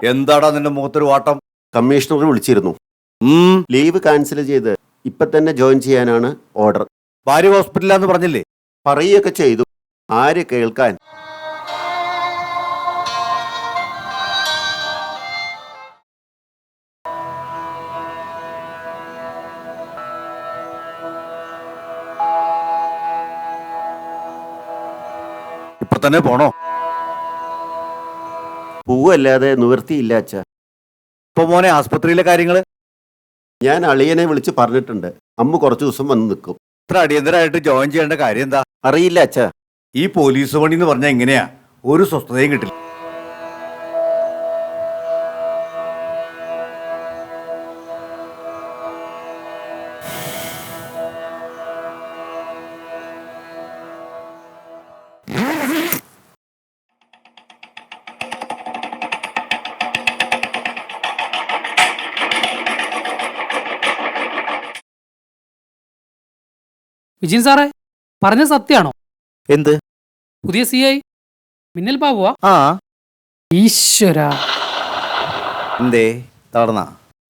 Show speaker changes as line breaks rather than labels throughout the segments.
എന്താടാ നിന്റെ മുഖത്തൊരു വാട്ടം?
കമ്മീഷണർ വിളിച്ചിരുന്നു. ലീവ് ക്യാൻസൽ ചെയ്ത് ഇപ്പൊ തന്നെ ജോയിൻ ചെയ്യാനാണ് ഓർഡർ.
ഭാര്യ ഹോസ്പിറ്റലിലാന്ന് പറഞ്ഞില്ലേ?
പറയുകയൊക്കെ ചെയ്തു. ആര് കേൾക്കാൻ?
ഇപ്പൊ തന്നെ പോണോ?
പൂവല്ലാതെ നിവൃത്തിയില്ല അച്ഛാ.
ഇപ്പൊ മോനെ ആസ്പത്രിയിലെ കാര്യങ്ങള്?
ഞാൻ അളിയനെ വിളിച്ച് പറഞ്ഞിട്ടുണ്ട്. അമ്മ കുറച്ചു ദിവസം വന്ന് നിൽക്കും.
ഇത്ര അടിയന്തരമായിട്ട് ജോയിൻ ചെയ്യേണ്ട കാര്യം എന്താ?
അറിയില്ല അച്ഛാ.
ഈ പോലീസ് പണി എന്ന് പറഞ്ഞാൽ എങ്ങനെയാ? ഒരു സ്വസ്ഥതയും കിട്ടില്ല.
വിജയൻ സാറേ, പറഞ്ഞ സത്യാണോ?
എന്ത്?
പുതിയ CI മിന്നൽ ബാബുവാ?
ആ.
ഈശ്വര,
എന്തേ തളർന്നാ?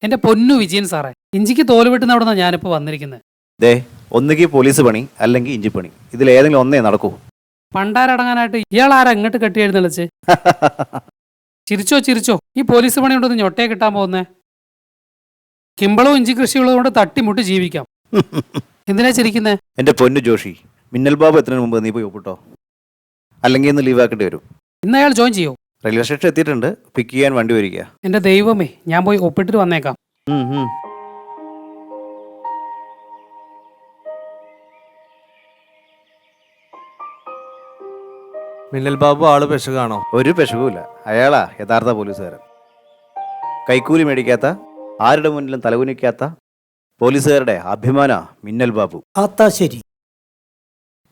എന്റെ പൊന്നു വിജയൻ സാറേ, ഇഞ്ചിക്ക് തോല് വെട്ടുന്ന അവിടെ നിന്നാണ് ഞാനിപ്പോ വന്നിരിക്കുന്നത്.
ദേ, ഒന്നുകിൽ പോലീസ് പണി അല്ലെങ്കിൽ ഇഞ്ചിപ്പണി, ഇതിലേതെങ്കിലും ഒന്നേ നടക്കൂ.
പണ്ടാരടങ്ങാനായിട്ട് ഇയാൾ ആരാ ഇങ്ങോട്ട് കെട്ടി എഴുന്നള്ളിച്ച്? ചിരിച്ചോ ചിരിച്ചോ, ഈ പോലീസ് പണി കൊണ്ടൊന്ന് ഞൊട്ടയെ കിട്ടാൻ പോകുന്നേ. കിമ്പളവും ഇഞ്ചി കൃഷിയുള്ളത് കൊണ്ട് തട്ടിമുട്ടി ജീവിക്കാം. എന്തിനാ ചിരിക്കുന്നേ?
എന്റെ പൊന്നു ജോഷി, മിന്നൽ ബാബു എത്തുന്നതിന് മുമ്പ് നീ പോയി ഒപ്പിട്ടോ, അല്ലെങ്കിൽ ഇന്ന് ലീവ് ആക്കേണ്ടി വരും.
ഇന്ന് അയാൾ ജോയിൻ ചെയ്യോ?
റെയിൽവേ സ്റ്റേഷൻ എത്തിയിട്ടുണ്ട്, പിക്ക് ചെയ്യാൻ വണ്ടി വരിക.
എന്റെ ദൈവമേ, ഞാൻ പോയി ഒപ്പിട്ടിട്ട് വന്നേക്കാം.
മിന്നൽ ബാബു ആള് പെശകാണോ?
ഒരു പെശകുമില്ല, അയാളാ യഥാർത്ഥ പോലീസുകാരൻ. കൈക്കൂലി മേടിക്കാത്ത, ആരുടെ മുന്നിലും തലകുനിക്കാത്ത പോലീസുകാരുടെ അഭിമാന മിന്നൽ ബാബു.
അതാ ശരി.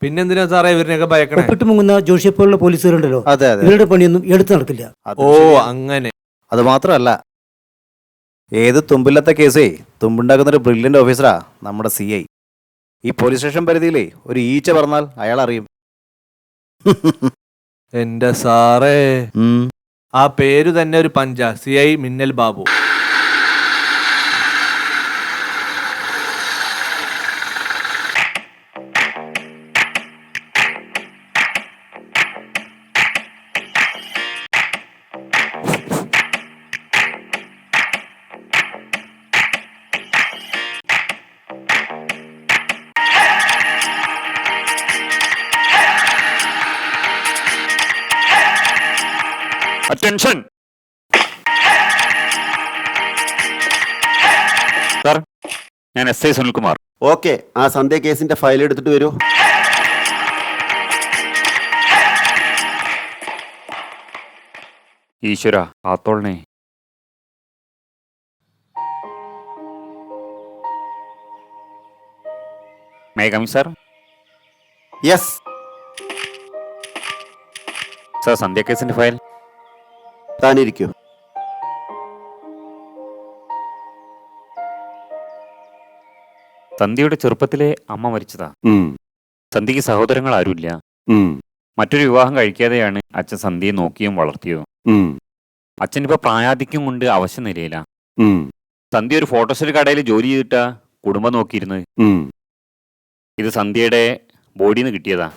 പിന്നെന്തിനാ സാറേ ഇവരിനെയൊക്കെ ഭയക്കണേ?
ഒപ്പിട്ട് മുങ്ങുന്ന ജോഷിയെ പോലുള്ള പോലീസുകാരുണ്ടല്ലോ,
അതെ അതെ,
ഇവരുടെ പണിയൊന്നും എടുത്തു നടക്കില്ല.
ഓ അങ്ങനെ.
അത് മാത്രമല്ല, ഏത് തുമ്പില്ലാത്ത കേസേ തുമ്പുണ്ടാക്കുന്നൊരു ബ്രില്യൻ്റ് ഓഫീസറാ നമ്മുടെ CI. ഈ പോലീസ് സ്റ്റേഷൻ പരിധിയിലേ ഒരു ഈച്ച പറഞ്ഞാൽ അയാൾ അറിയും.
എന്റെ സാറേ, ആ പേര് തന്നെ ഒരു പഞ്ച. CI മിന്നൽ ബാബു.
അറ്റൻഷൻ സാർ, ഞാൻ SI സുനിൽകുമാർ.
ഓക്കെ, ആ സന്ധ്യ കേസിന്റെ ഫയൽ എടുത്തിട്ട് വരൂ.
ഈശ്വര കാത്തോളണേ. May I come in sir?
Yes.
Sir, Sandhya കേസിന്റെ ഫയൽ.
താനിരിക്കൂ.
സന്ധ്യയുടെ ചെറുപ്പത്തിലെ അമ്മ മരിച്ചതാ. സന്ധ്യക്ക് സഹോദരങ്ങൾ ആരുമില്ല. മറ്റൊരു വിവാഹം കഴിക്കാതെയാണ് അച്ഛൻ സന്ധ്യയെ നോക്കിയും വളർത്തിയോ. അച്ഛനിപ്പോ പ്രായാധിക്യം കൊണ്ട് അവശ്യ നിലയിലാ. സന്ധ്യ ഒരു ഫോട്ടോസ്റ്റേറ്റ് കടയിൽ ജോലി ചെയ്തിട്ടാ കുടുംബം നോക്കിയിരുന്നത്. ഇത് സന്ധ്യയുടെ ബോഡിന്ന് കിട്ടിയതാ.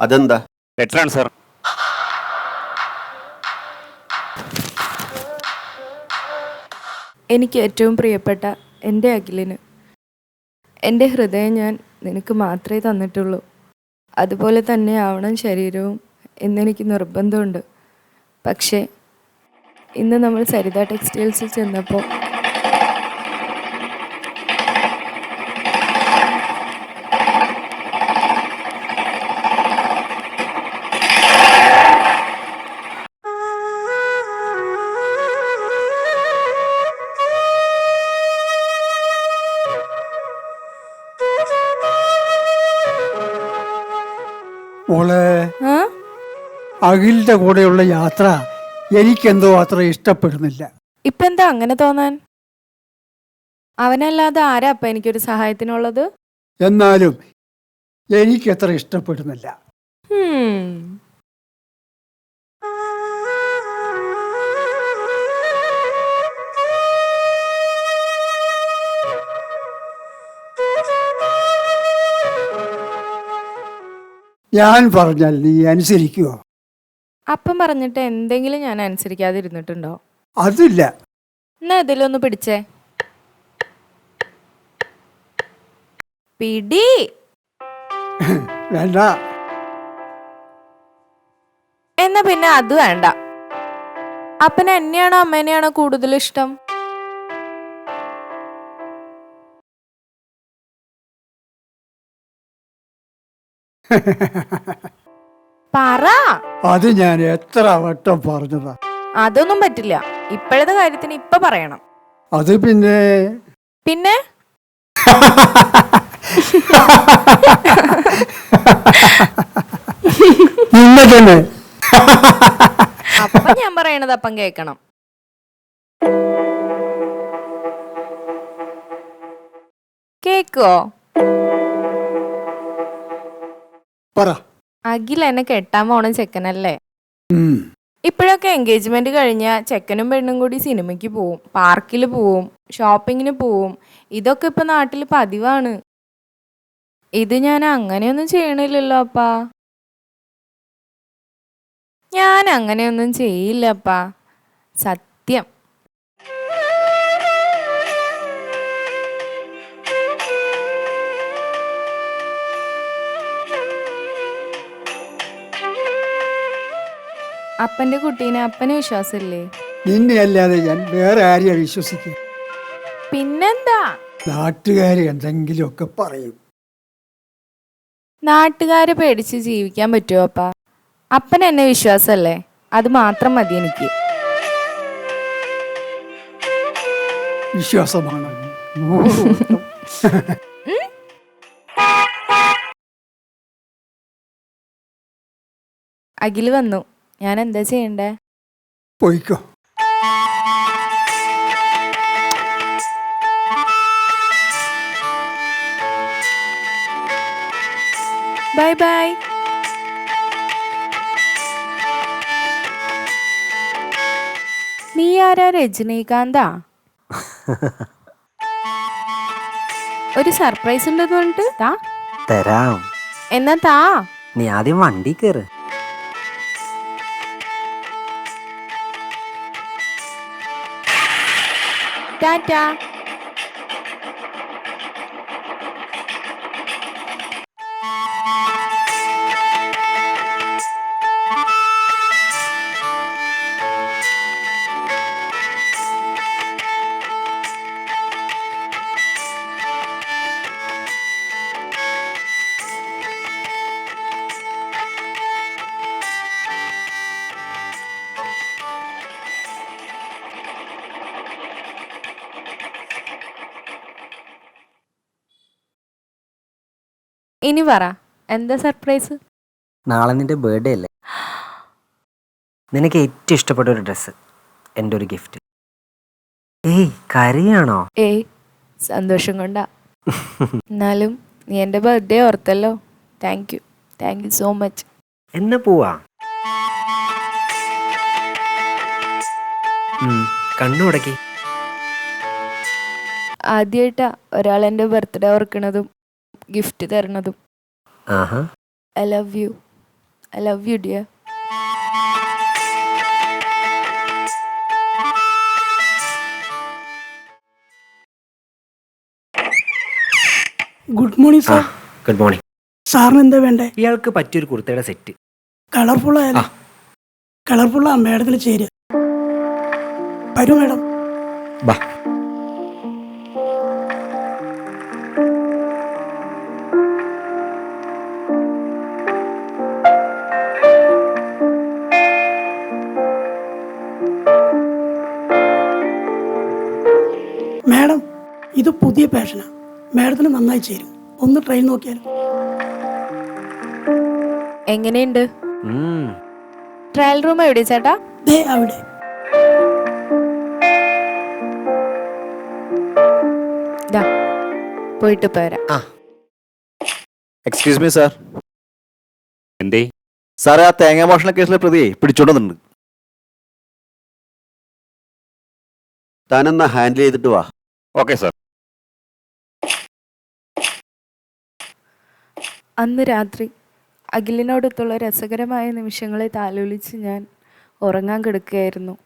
അതെന്താ?
ലെറ്ററാണ് സാർ.
എനിക്ക് ഏറ്റവും പ്രിയപ്പെട്ട എൻ്റെ അഖിലിന്, എൻ്റെ ഹൃദയം ഞാൻ നിനക്ക് മാത്രമേ തന്നിട്ടുള്ളൂ. അതുപോലെ തന്നെ ആവണം ശരീരവും എന്നെനിക്ക് നിർബന്ധമുണ്ട്. പക്ഷേ ഇന്ന് നമ്മൾ സരിത ടെക്സ്റ്റൈൽസിൽ ചെന്നപ്പോൾ
മോളെ, അഖിലിന്റെ കൂടെയുള്ള യാത്ര എനിക്കെന്തോ അത്ര ഇഷ്ടപ്പെടുന്നില്ല.
ഇപ്പം എന്താ അങ്ങനെ തോന്നാൻ? അവനല്ലാതെ ആരാ അപ്പം എനിക്കൊരു സഹായത്തിനുള്ളത്?
എന്നാലും എനിക്കത്ര ഇഷ്ടപ്പെടുന്നില്ല. ഞാൻ പറഞ്ഞാൽ നീ അനുസരിക്കുവോ?
അപ്പം പറഞ്ഞിട്ട് എന്തെങ്കിലും ഞാൻ അനുസരിക്കാതിരുന്നിട്ടുണ്ടോ?
അതില്ല.
എന്നാ ഇതിലൊന്ന് പിടിച്ചേ. പിടി.
വേണ്ട.
എന്നാ പിന്നെ അത് വേണ്ട. അപ്പന് എന്നെയാണോ അമ്മേനെയാണോ കൂടുതൽ ഇഷ്ടം? പറ.
അത് ഞാൻ എത്ര വട്ടം പറഞ്ഞതാ.
അതൊന്നും പറ്റില്ല. ഇപ്പോഴത്തെ കാര്യത്തിന് ഇപ്പൊ പറയണം.
അത് പിന്നെ
പിന്നെ
നിന്നെ തന്നെ.
അപ്പൊ ഞാൻ പറയണത് അപ്പം കേക്കണം. കേക്കോ?
പറ.
അഖിൽ എന്നെ കെട്ടാൻ പോണ ചെക്കനല്ലേ?
ഉം.
ഇപ്പോഴൊക്കെ എൻഗേജ്മെന്റ് കഴിഞ്ഞ ചെക്കനും പെണ്ണും കൂടി സിനിമയ്ക്ക് പോവും, പാർക്കിൽ പോവും, ഷോപ്പിങ്ങിന് പോവും. ഇതൊക്കെ ഇപ്പൊ നാട്ടിൽ പതിവാണ്. ഇത് ഞാൻ അങ്ങനെയൊന്നും ചെയ്യണില്ലല്ലോ അപ്പാ. ഞാൻ അങ്ങനെയൊന്നും ചെയ്യില്ല അപ്പാ, സത്യം. അപ്പന്റെ കുട്ടീനെ അപ്പന് വിശ്വാസമില്ലേ?
നിന്നെ അല്ലാതെ ഞാൻ വേറെ ആരെയാ വിശ്വസിക്കും?
പിന്നെന്താ?
നാട്ടുകാര് എന്തെങ്കിലുമൊക്കെ പറയും.
നാട്ടുകാരെ പേടിച്ച് ജീവിക്കാൻ പറ്റുമോ അപ്പാ? അപ്പൻ എന്നെ വിശ്വാസമല്ലേ? അത് മാത്രം മതി എനിക്ക്.
വിശ്വാസമാണ്.
അഖിൽ വന്നു. ഞാൻ എന്താ ചെയ്യണ്ടേ?
പോയിക്കോ.
Bye bye. നീ ആരാ? രജനീകാന്താ? ഒരു സർപ്രൈസ് ഉണ്ടെന്ന് പറഞ്ഞിട്ട് താ.
തരാം.
എന്നാ താ.
നീ ആദ്യം വണ്ടി കയറ്.
ടാറ്റാ. ഇനി പറ, എന്താ സർപ്രൈസ്?
നാളെ നിന്റെ ബർത്ത്ഡേ അല്ലേ? നിനക്ക് ഏറ്റവും ഇഷ്ടപ്പെട്ട ഒരു ഡ്രസ്സ്, എൻ്റെ ഒരു ഗിഫ്റ്റ്. ഏയ് കരയാണോ?
ഏയ് സന്തോഷം കൊണ്ടാ. എന്നാലും നീ എൻ്റെ ബർത്ത്ഡേ ഓർത്തല്ലോ. Thank you so much.
എന്നാ പോവാ? കണ്ണു ഉടക്കി.
ആദ്യമായിട്ടാ ഒരാൾ എൻ്റെ ബർത്ത്ഡേ ഓർക്കണതും ഗിഫ്റ്റ് തരണതും.
ആഹാ.
I love you dear.
Good morning sir.
Good morning.
സാറിന് എന്താ വേണ്ടേ?
ഇയാൾക്ക് പറ്റിയൊരു കുർത്തയുടെ സെറ്റ്.
കളർഫുൾ ആയാലും കളർഫുൾ ആ മേഡത്തിന് ചേരുക. വരൂ മേഡം.
ബാ.
മേഡം, ഇത് പുതിയ പാഷനാ. മേഡത്തിന് നന്നായി ചേരും. ഒന്ന് ട്രൈ നോക്കിയാലും.
എങ്ങനെയുണ്ട്? ട്രയൽ റൂം എവിടെ ചേട്ടാ?
ദേ അവിടെ.
പോയിട്ട് പോരാ.
Excuse me sir.
എന്തേ?
സാറേ, ആ തേങ്ങാ മോഷണ കേസിലെ പ്രതിയെ പിടിച്ചോണ്ടുന്നുണ്ട്.
താനെന്നാ ഹാൻഡിൽ ചെയ്തിട്ട് വാ.
Okay sir.
അന്ന് രാത്രി അഖിലിനോടൊത്തുള്ള രസകരമായ നിമിഷങ്ങളെ താലോലിച്ച് ഞാൻ ഉറങ്ങാൻ കിടക്കുകയായിരുന്നു.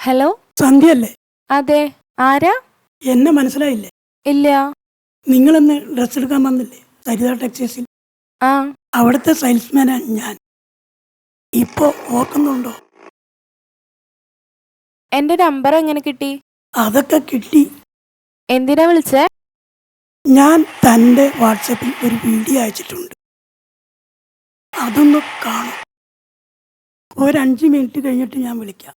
ഹലോ,
സന്ധ്യയല്ലേ?
അതെ, ആരാ?
എന്നെ മനസ്സിലായില്ലേ?
ഇല്ല.
നിങ്ങളെന്ന് ഡ്രസ്സ് എടുക്കാൻ വന്നില്ലേ സരിത ടെക്സ്റ്റൈൽസിൽ?
ആ,
അവിടുത്തെ സെയിൽസ്മാനാണ് ഞാൻ. ഇപ്പോ ഓർക്കുന്നുണ്ടോ?
എന്റെ നമ്പർ എങ്ങനെ കിട്ടി?
അതൊക്കെ കിട്ടി.
എന്തിനാ വിളിച്ചേ?
ഞാൻ തൻ്റെ വാട്സപ്പിൽ ഒരു വീഡിയോ അയച്ചിട്ടുണ്ട്, അതൊന്ന് കാണും. ഒരു 5 മിനിറ്റ് കഴിഞ്ഞിട്ട് ഞാൻ വിളിക്കാം.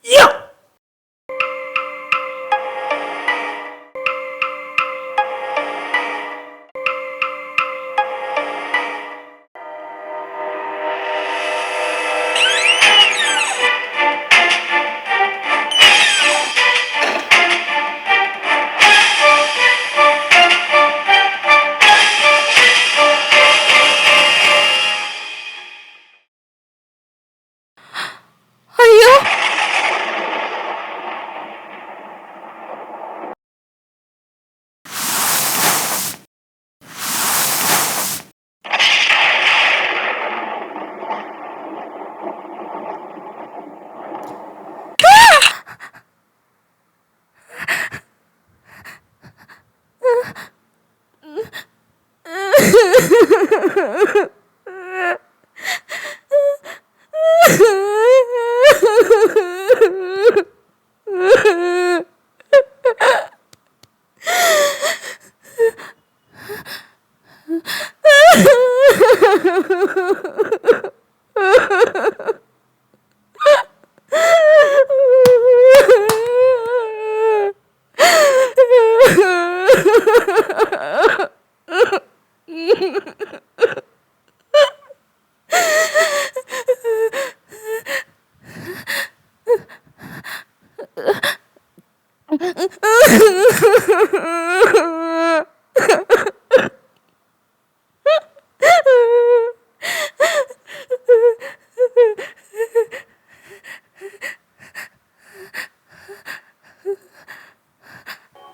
യ്യോ!
അയ്യോ,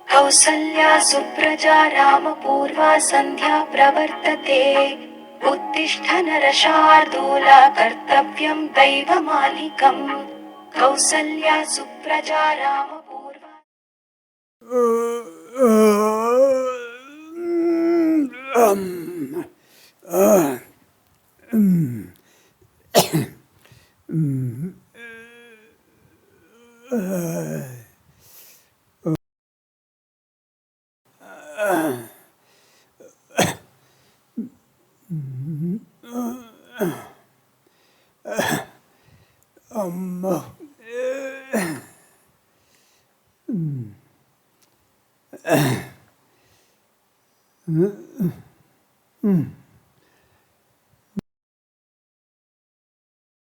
कौसल्या सुप्रजा रामपूर्वा सन्ध्या प्रवर्तते उत्तिष्ठ नरशार्दूला कर्तव्यं दैवमालिकम् कौसल्या सुप्रजा रामपूर्वा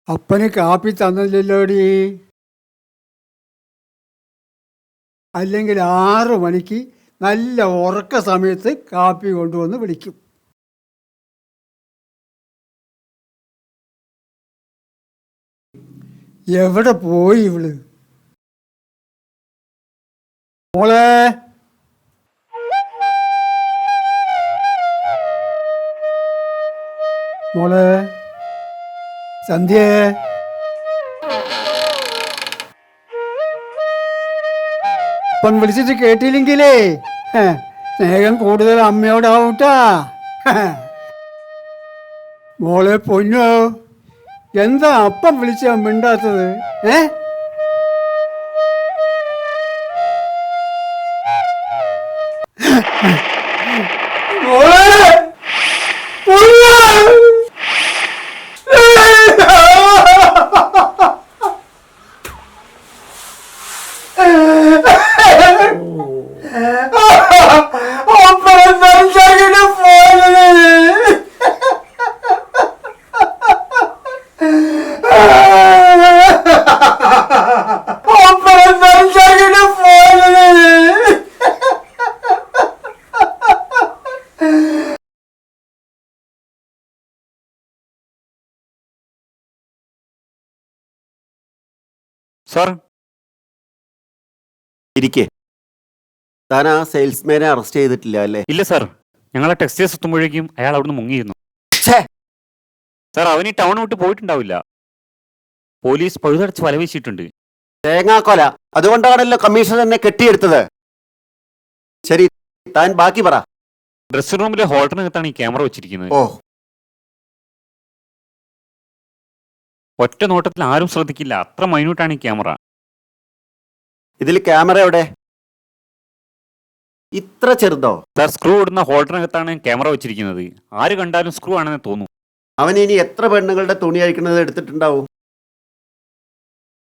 അപ്പന് കാപ്പി തന്നില്ലല്ലോടി. അല്ലെങ്കിൽ 6 മണിക്ക് നല്ല ഉറക്ക സമയത്ത് കാപ്പി കൊണ്ടുവന്ന് വിളിക്കും. എവിടെ പോയി ഇവള്? മോളെ, മോളെ സന്ധ്യ, ഇപ്പം വിളിച്ചിട്ട് കേട്ടില്ലെങ്കിലേ സ്നേഹം കൂടുതൽ അമ്മയോടാവൂട്ടാ. മോളെ പൊന്നോ, എന്താ അപ്പം വിളിച്ചാ മിണ്ടാത്തത്? മോളെ
സാർ.
ഇരിക്കേ. താൻ ആ സെയിൽസ്മാനെ അറസ്റ്റ് ചെയ്തിട്ടില്ല അല്ലേ?
ഇല്ല സാർ, ഞങ്ങളെ ടെക്സ്റ്റൈൽസ് എത്തുമ്പോഴേക്കും അയാൾ അവിടുന്ന് മുങ്ങിയിരുന്നു.
ഛേ!
സാർ, അവൻ ഈ ടൗൺ വിട്ട് പോയിട്ടുണ്ടാവില്ല. പോലീസ് പഴുതടച്ച് വലവീശിയിട്ടുണ്ട്.
തേങ്ങാക്കൊല. അതുകൊണ്ടാണല്ലോ കമ്മീഷൻ തന്നെ കെട്ടിയെടുത്തത്. ശരി, താൻ ബാക്കി പറ.
ഡ്രസ്സിംഗ് റൂമിലെ ഹോൾഡറിനകത്താണ് ഈ ക്യാമറ വെച്ചിരിക്കുന്നത്.
ഓ,
ഒറ്റ നോട്ടത്തിൽ ആരും ശ്രദ്ധിക്കില്ല, അത്ര മൈന്യൂട്ടാണ് ഈ ക്യാമറ.
ഇതിൽ ക്യാമറ എവിടെ? ഇത്ര ചെറുതോ?
സാർ, സ്ക്രൂ ഇടുന്ന ഹോൾഡറിനകത്താണ് ക്യാമറ വെച്ചിരിക്കുന്നത്. ആര് കണ്ടാലും സ്ക്രൂ ആണെന്ന് തോന്നും.
അവൻ ഇനി എത്ര പെണ്ണുങ്ങളുടെ തുണി അഴിക്കുന്നത് എടുത്തിട്ടുണ്ടാവും?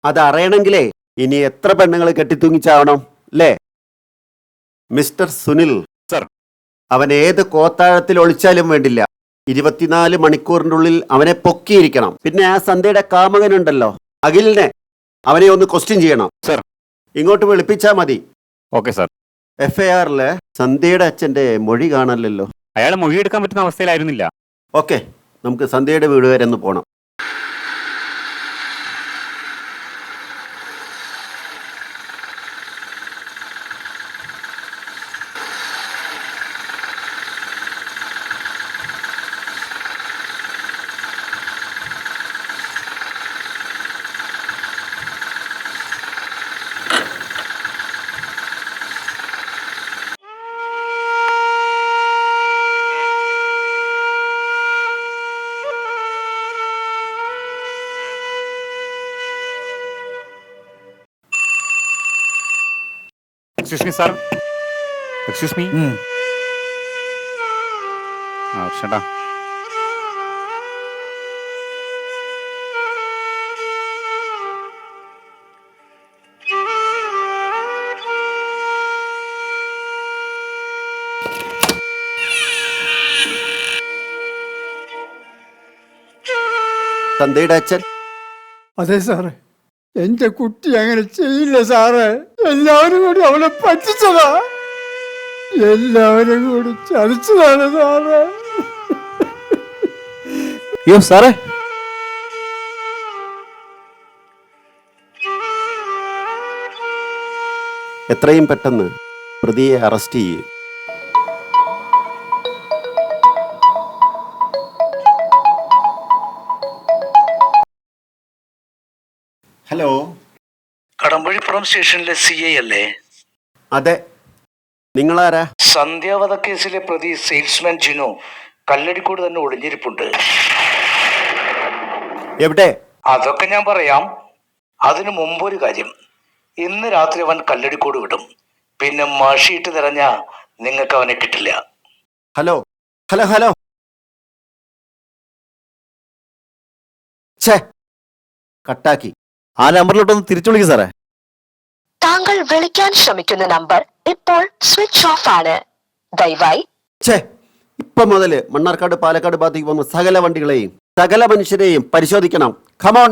അതറിയണമെങ്കിലേ ഇനി എത്ര പെണ്ണുങ്ങൾ കെട്ടിത്തൂങ്ങിച്ചാവണം അല്ലേ? Mister Sunil
sir.
അവൻ ഏത് കോത്താഴത്തിൽ ഒളിച്ചാലും വേണ്ടില്ല, 24 മണിക്കൂറിൻ്റെ ഉള്ളിൽ അവനെ പൊക്കിയിരിക്കണം. പിന്നെ ആ സന്ധ്യയുടെ കാമകനുണ്ടല്ലോ അഖിലിനെ, അവനെ ഒന്ന് ക്വസ്റ്റ്യൻ ചെയ്യണം.
സർ.
ഇങ്ങോട്ട് വിളിപ്പിച്ചാൽ മതി.
Okay sir.
FIR-ല് സന്ധ്യയുടെ അച്ഛൻ്റെ മൊഴി കാണല്ലോ.
അയാൾ മൊഴിയെടുക്കാൻ പറ്റുന്ന അവസ്ഥയിലായിരുന്നില്ല.
ഓക്കെ, നമുക്ക് സന്ധ്യയുടെ വീട് വരെ ഒന്ന് പോകണം.
Excuse me sir. Excuse me. ചേട്ടാ,
സന്ധ്യയുടെ അച്ഛൻ?
അതെ സാറേ, എന്റെ കുട്ടി അങ്ങനെ ചെയ്യില്ല സാറേ. എല്ലാവരും കൂടി അവളെ പറ്റിച്ചതാ. എല്ലാവരും കൂടി ചതിച്ചതാണ് സാറേ.
അയ്യോ സാറേ,
എത്രയും പെട്ടെന്ന് പ്രതിയെ അറസ്റ്റ് ചെയ്യേ. ഹലോ,
കടമ്പഴിപ്പുറം സ്റ്റേഷനിലെ CI അല്ലേ?
അതെ, നിങ്ങളാരാ?
സന്ധ്യാവധ കേസിലെ പ്രതി സെയിൽസ്മാൻ ജിനു കല്ലടിക്കോട് തന്നെ ഒളിഞ്ഞിരിപ്പുണ്ട്.
എവിടെ?
അതൊക്കെ ഞാൻ പറയാം. അതിനു മുമ്പൊരു കാര്യം. ഇന്ന് രാത്രി അവൻ കല്ലടിക്കോട് വിടും. പിന്നെ മഷിയിട്ട് തിരഞ്ഞ നിങ്ങൾക്ക് അവനെ കിട്ടില്ല.
Hello hello hello. ഛേ, കട്ടാക്കി.
ആ നമ്പറിലോട്ടൊന്ന് തിരിച്ചു വിളിക്കും സാറേ.
താങ്കൾ വിളിക്കാൻ ശ്രമിക്കുന്ന നമ്പർ ഇപ്പോൾ സ്വിച്ച് ഓഫ് ആണ്. ദയവായി.
ഛേ, ഇപ്പൊ മുതല് മണ്ണാർക്കാട് പാലക്കാട് ഭാഗത്തേക്ക് പോകുന്ന സകല വണ്ടികളെയും സകല മനുഷ്യരെയും പരിശോധിക്കണം. കമോൺ.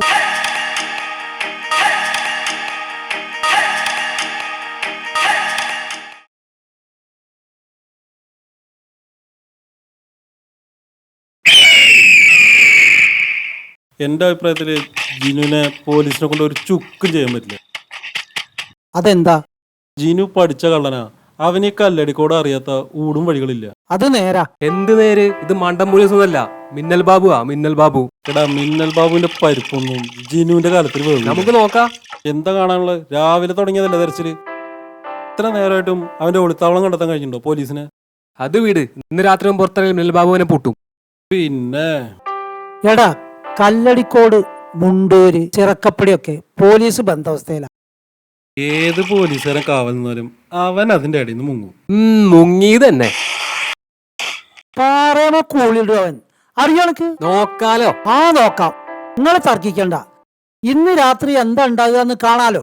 എൻ്റെ അഭിപ്രായത്തിൽ ജിനുവിനെ പോലീസിനെ കൊണ്ട് ഒരു ചുക്കും ചെയ്യാൻ പറ്റില്ല.
അതെന്താ?
ജിനു പഠിച്ച കള്ളനാ. അവന് ഈ കല്ലടിക്കോട് അറിയാത്ത ഊടും വഴികളില്ല.
അത് നേരാ.
എന്ത് നേര്? ഇത് മണ്ടം പോലീസ് ഒന്നല്ല, മിന്നൽ ബാബുവാ, മിന്നൽ ബാബു.
എടാ, മിന്നൽ ബാബുവിന്റെ പരിപ്പൊന്നും ജിനുവിന്റെ കാലത്തിൽ വേണം.
നമുക്ക് നോക്കാം.
എന്താ കാണാനുള്ളത്? രാവിലെ തുടങ്ങിയതല്ലേ തെരച്ചില്? ഇത്ര നേരമായിട്ടും അവന്റെ ഒളിത്താവളം കണ്ടെത്താൻ കഴിഞ്ഞിട്ടുണ്ടോ പോലീസിനെ?
അത് വീട്. ഇന്ന് രാത്രി പുറത്തിറങ്ങി മിന്നൽ ബാബുവിനെ പൂട്ടും.
പിന്നെ
എടാ, കല്ലടിക്കോട്, മുണ്ടൂര്, ചിറക്കപ്പടിയൊക്കെ പോലീസ് ബന്ധാവസ്ഥയിലാണ്.
ഏത് പോലീസുകാരൻ കാവൽ നിന്നാലും അവൻ അതിന്റെ അടിയിൽ നിന്ന് മുങ്ങും.
മുങ്ങി തന്നെ.
പാറയമ കൂളിടും അവൻ. അറിയാണക്ക്
നോക്കാലോ?
ആ നോക്കാം. നിങ്ങൾ തർക്കിക്കണ്ട. ഇന്ന് രാത്രി എന്താ ഉണ്ടാകുക എന്ന് കാണാലോ.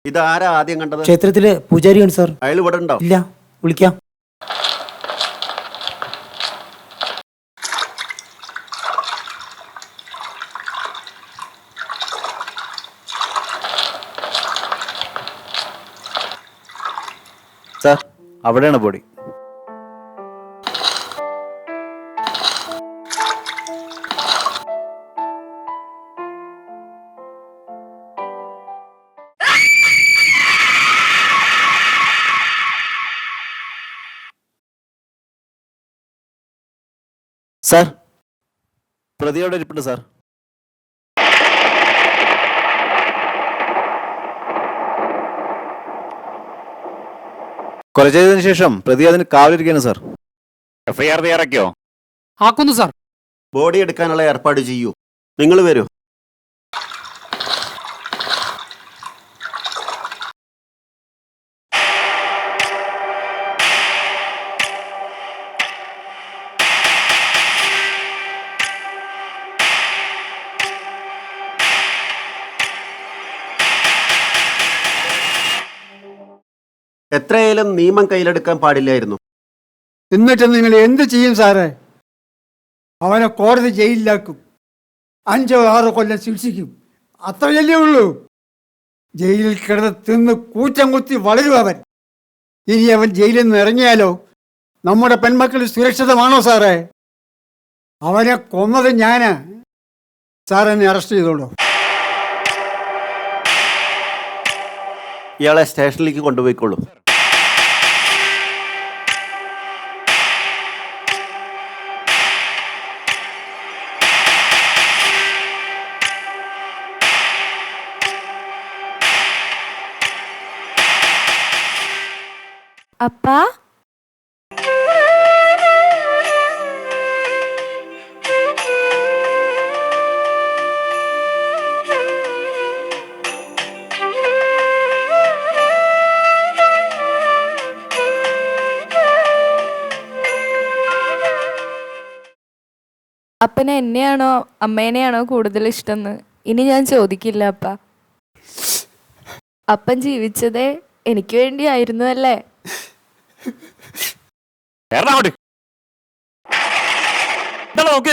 ഇതാരാ ആദ്യം കണ്ടത്?
ക്ഷേത്രത്തിലെ പൂജാരിയാണ് സാർ.
അയാൾ ഇവിടെ ഉണ്ടോ?
ഇല്ല, വിളിക്കാം.
സാർ, അവിടെയാണ് ബോഡി. സാർ, പ്രതിയോടെ ഇരിപ്പുണ്ട് സാർ. കൊല ചെയ്തതിനു ശേഷം പ്രതി അതിന് കാവലിരിക്കുകയാണ് സാർ.
FIR തയ്യാറാക്കിയോ?
ആക്കുന്നു സാർ.
ബോഡി എടുക്കാനുള്ള ഏർപ്പാട് ചെയ്യൂ. നിങ്ങൾ വരൂ. എത്രയായാലും നിയമം കയ്യിലെടുക്കാൻ പാടില്ലായിരുന്നു.
എന്നിട്ട് നിങ്ങൾ എന്ത് ചെയ്യും സാറേ? അവനെ കോടതി ജയിലിലാക്കും, 5-6 കൊല്ലം ശിക്ഷിക്കും. അത്രയല്ലേ ഉള്ളൂ. ജയിലിൽ കിടന്ന് തിന്ന് കൂറ്റം കുത്തി വളരും അവൻ. ഇനി അവൻ ജയിലിൽ നിന്ന് ഇറങ്ങിയാലോ നമ്മുടെ പെൺമക്കൾ സുരക്ഷിതമാണോ സാറേ? അവനെ കൊന്നത് ഞാനാ. സാർ എന്നെ അറസ്റ്റ് ചെയ്തോളൂ.
ഇയാളെ സ്റ്റേഷനിലേക്ക് കൊണ്ടുപോയിക്കോളൂ.
അപ്പാ, അപ്പന് എന്നെയാണോ അമ്മേനെയാണോ കൂടുതൽ ഇഷ്ടമെന്ന് ഇനി ഞാൻ ചോദിക്കില്ല അപ്പ. അപ്പൻ ജീവിച്ചതേ എനിക്ക് വേണ്ടിയായിരുന്നു അല്ലേ?
നോക്കി